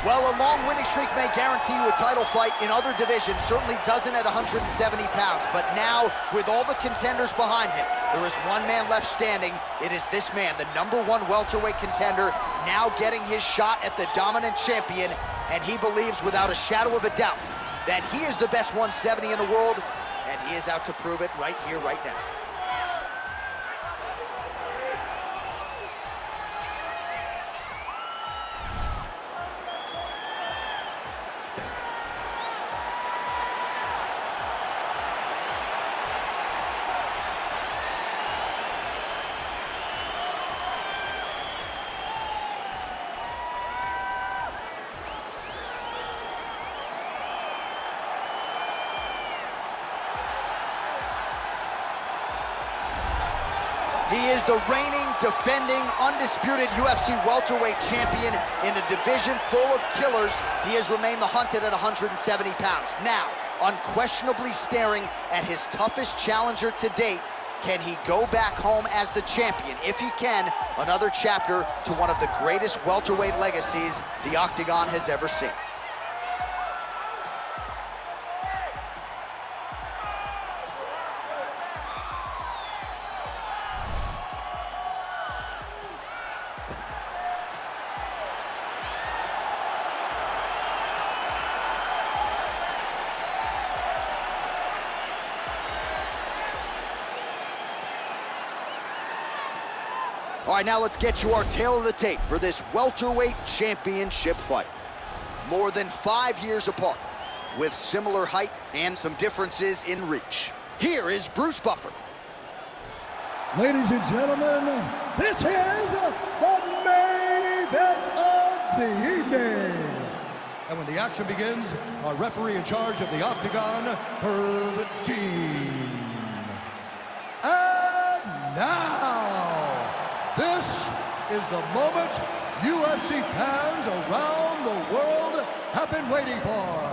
Well, a long winning streak may guarantee you a title fight in other divisions, certainly doesn't at 170 pounds. But now, with all the contenders behind him, there is one man left standing. It is this man, the #1 welterweight contender, now getting his shot at the dominant champion. And he believes without a shadow of a doubt that he is the best 170 in the world, and he is out to prove it right here, right now. He is the reigning, defending, undisputed UFC welterweight champion in a division full of killers. He has remained the hunted at 170 pounds. Now, unquestionably staring at his toughest challenger to date. Can he go back home as the champion? If he can, another chapter to one of the greatest welterweight legacies the Octagon has ever seen. All right, now let's get you our tale of the tape for this welterweight championship fight. More than 5 years apart, with similar height and some differences in reach. Here is Bruce Buffer. Ladies and gentlemen, this is the main event of the evening. And when the action begins, our referee in charge of the Octagon, Herb Dean. And now, this is the moment UFC fans around the world have been waiting for.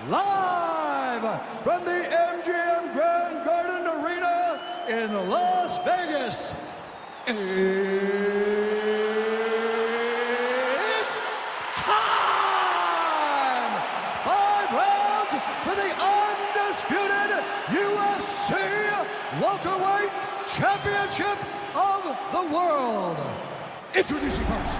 Live from the MGM Grand Garden Arena in Las Vegas, it's time! 5 rounds for the undisputed UFC welterweight championship of the world. Introducing first,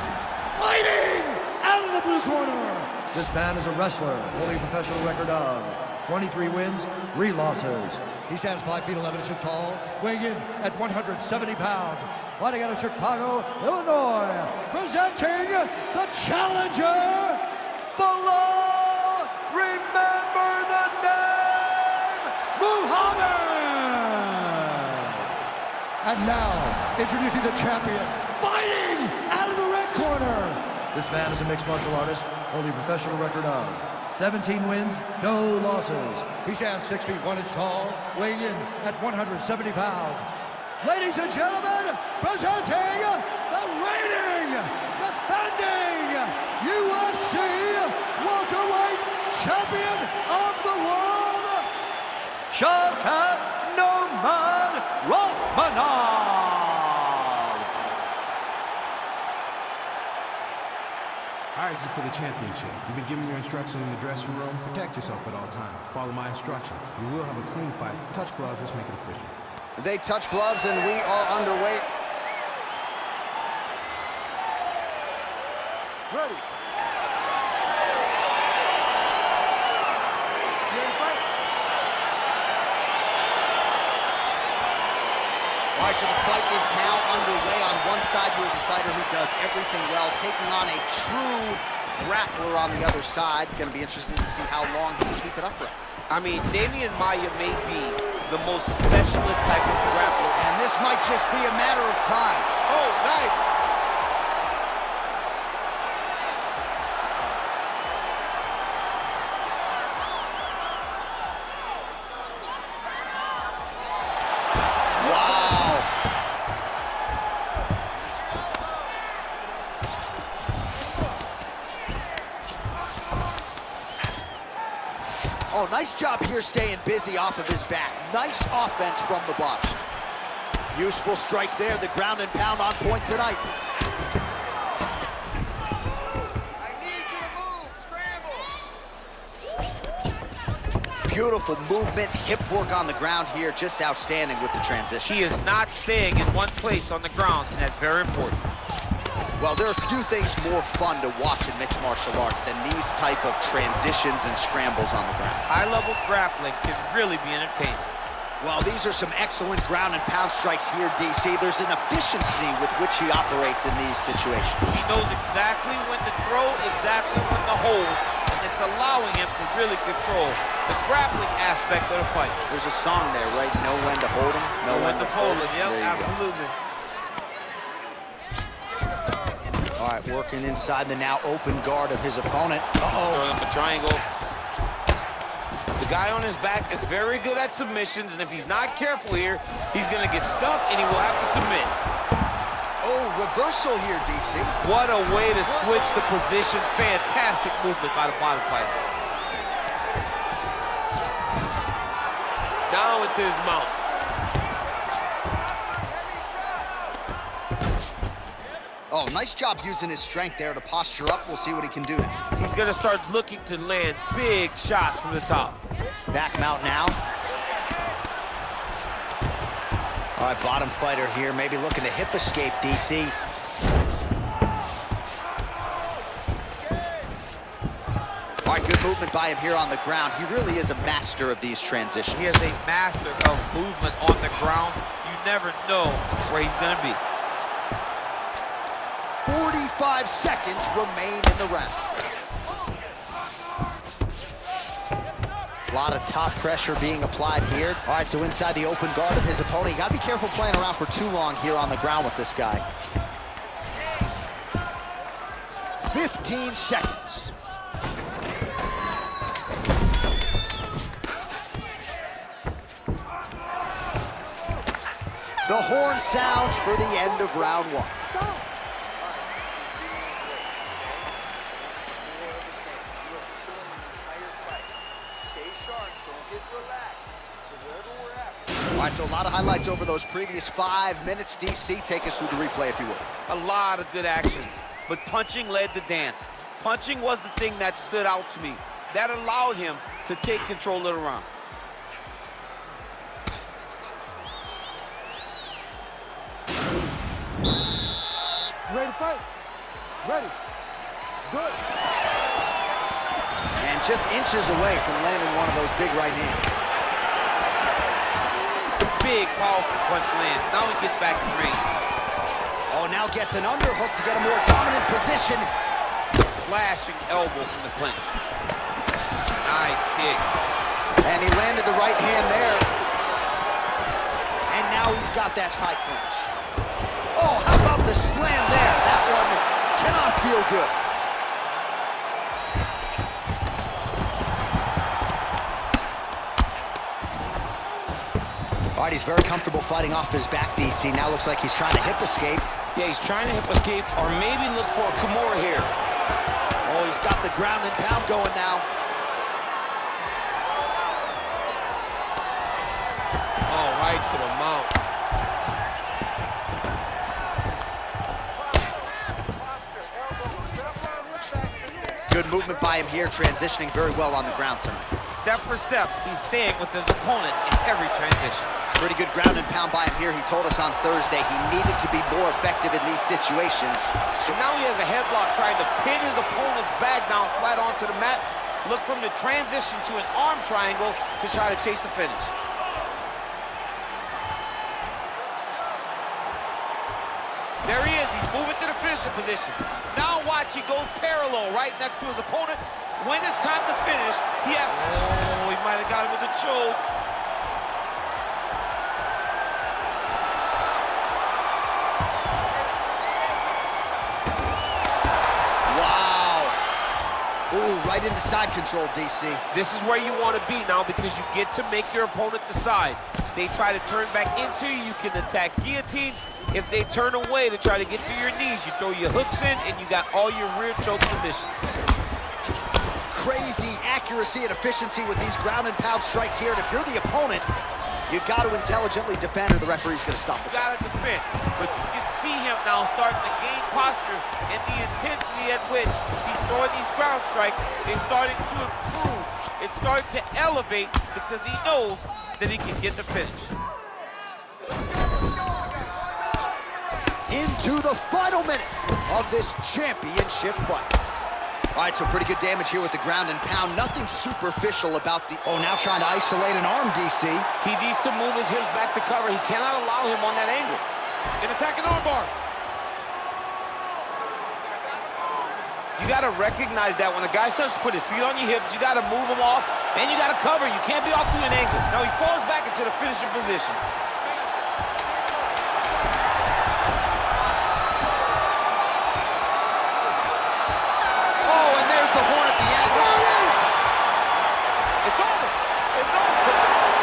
fighting out of the blue corner. This man is a wrestler, holding a professional record of 23 wins, 3 losses. He stands 5 feet 11 inches tall, weighing in at 170 pounds. Fighting out of Chicago, Illinois, presenting the challenger, Belal. Remember the name, Muhammad. And now, introducing the champion, fighting out of the red corner. This man is a mixed martial artist, holding a professional record of 17 wins, no losses. He stands 6 feet 1 inch tall, weighing in at 170 pounds. Ladies and gentlemen, presenting the reigning, defending UFC welterweight champion of the world, Shavkat Rakhmonov. All right, this is for the championship. You've been given your instructions in the dressing room. Protect yourself at all times. Follow my instructions. We will have a clean fight. Touch gloves. Let's make it official. They touch gloves, and we are underway. Ready. All right, so the fight is now underway. On one side, you have a fighter who does everything well, taking on a true grappler on the other side. Going to be interesting to see how long he can keep it upright. I mean, Damian Maia may be the most specialist type of grappler. And this might just be a matter of time. Oh, nice. Oh, nice job here staying busy off of his back. Nice offense from the box. Useful strike there, the ground and pound on point tonight. I need you to move. Beautiful movement, hip work on the ground here, just outstanding with the transition. He is not staying in one place on the ground, and that's very important. Well, there are few things more fun to watch in mixed martial arts than these type of transitions and scrambles on the ground. High-level grappling can really be entertaining. Well, these are some excellent ground and pound strikes here, DC. There's an efficiency with which he operates in these situations. He knows exactly when to throw, exactly when to hold, and it's allowing him to really control the grappling aspect of the fight. There's a song there, right? Know when to hold him, know when to fold him. Yep, absolutely. All right, working inside the now open guard of his opponent. Throwing up a triangle. The guy on his back is very good at submissions, and if he's not careful here, he's gonna get stuck and he will have to submit. Oh, reversal here, DC. What a way to switch the position. Fantastic movement by the bottom fighter. Down into his mount. Oh, nice job using his strength there to posture up. We'll see what he can do now. He's gonna start looking to land big shots from the top. Back mount now. All right, bottom fighter here, maybe looking to hip escape, DC. All right, good movement by him here on the ground. He really is a master of these transitions. He is a master of movement on the ground. You never know where he's gonna be. 45 seconds remain in the round. A lot of top pressure being applied here. All right, so inside the open guard of his opponent. You gotta be careful playing around for too long here on the ground with this guy. 15 seconds. The horn sounds for the end of round one. All right, so a lot of highlights over those previous 5 minutes. DC, take us through the replay, if you would. A lot of good action, but punching led the dance. Punching was the thing that stood out to me. That allowed him to take control of the round. Ready to fight? Ready. Good. And just inches away from landing one of those big right hands. Big, powerful punch lands. Now he gets back in range. Oh, now gets an underhook to get a more dominant position. Slashing elbow from the clinch. Nice kick. And he landed the right hand there. And now he's got that tie clinch. Oh, how about the slam there? That one cannot feel good. All right, he's very comfortable fighting off his back, DC. Now looks like he's trying to hip escape. Yeah, he's trying to hip escape or maybe look for a Kimura here. Oh, he's got the ground and pound going now. Oh, right to the mount. Good movement by him here, transitioning very well on the ground tonight. Step for step, he's staying with his opponent in every transition. Pretty good ground and pound by him here. He told us on Thursday he needed to be more effective in these situations. So now he has a headlock trying to pin his opponent's back down flat onto the mat. Look from the transition to an arm triangle to try to chase the finish. There he is, he's moving to the finishing position. Now watch, he goes parallel right next to his opponent. When it's time to finish, he has, oh, he might have got him with a choke. Wow. Ooh, right into side control, DC. This is where you want to be now because you get to make your opponent decide. If they try to turn back into you, you can attack guillotine. If they turn away to try to get to your knees, you throw your hooks in and you got all your rear choke submissions. Crazy accuracy and efficiency with these ground and pound strikes here. And if you're the opponent, you got to intelligently defend or the referee's going to stop it. You got to defend, but you can see him now starting to gain posture and the intensity at which he's throwing these ground strikes is starting to improve. it's starting to elevate because he knows that he can get the finish. Into the final minute of this championship fight. All right, so pretty good damage here with the ground and pound. Nothing superficial about the... Oh, now trying to isolate an arm, DC. He needs to move his hips back to cover. He cannot allow him on that angle. An attack an armbar. You got to recognize that when a guy starts to put his feet on your hips, you got to move him off, and you got to cover. You can't be off to an angle. Now he falls back into the finishing position. It's over. It's over.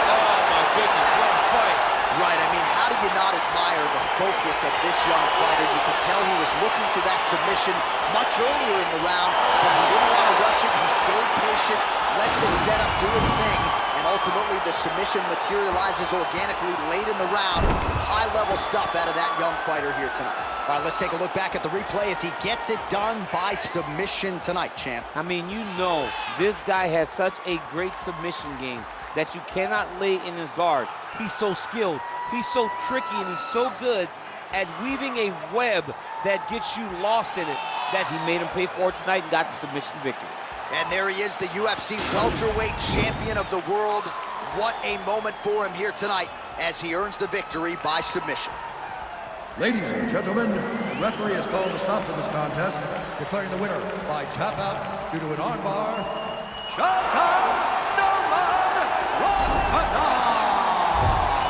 Oh, my goodness, what a fight. Right, I mean, how do you not admire the focus of this young fighter? You can tell he was looking for that submission much earlier in the round, but he didn't want to rush it. He stayed patient, let the setup do its thing, and ultimately the submission materializes organically late in the round. High-level stuff out of that young fighter here tonight. All right, let's take a look back at the replay as he gets it done by submission tonight, champ. I mean, you know, this guy has such a great submission game that you cannot lay in his guard. He's so skilled, he's so tricky, and he's so good at weaving a web that gets you lost in it that he made him pay for it tonight and got the submission victory. And there he is, the UFC welterweight champion of the world. What a moment for him here tonight as he earns the victory by submission. Ladies and gentlemen, the referee has called a stop to this contest. Declaring the winner by tap out due to an armbar, Shavkat Rakhmonov.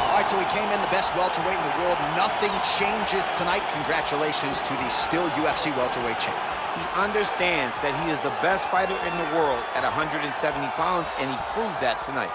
All right, so he came in the best welterweight in the world. Nothing changes tonight. Congratulations to the still UFC welterweight champ. He understands that he is the best fighter in the world at 170 pounds, and he proved that tonight.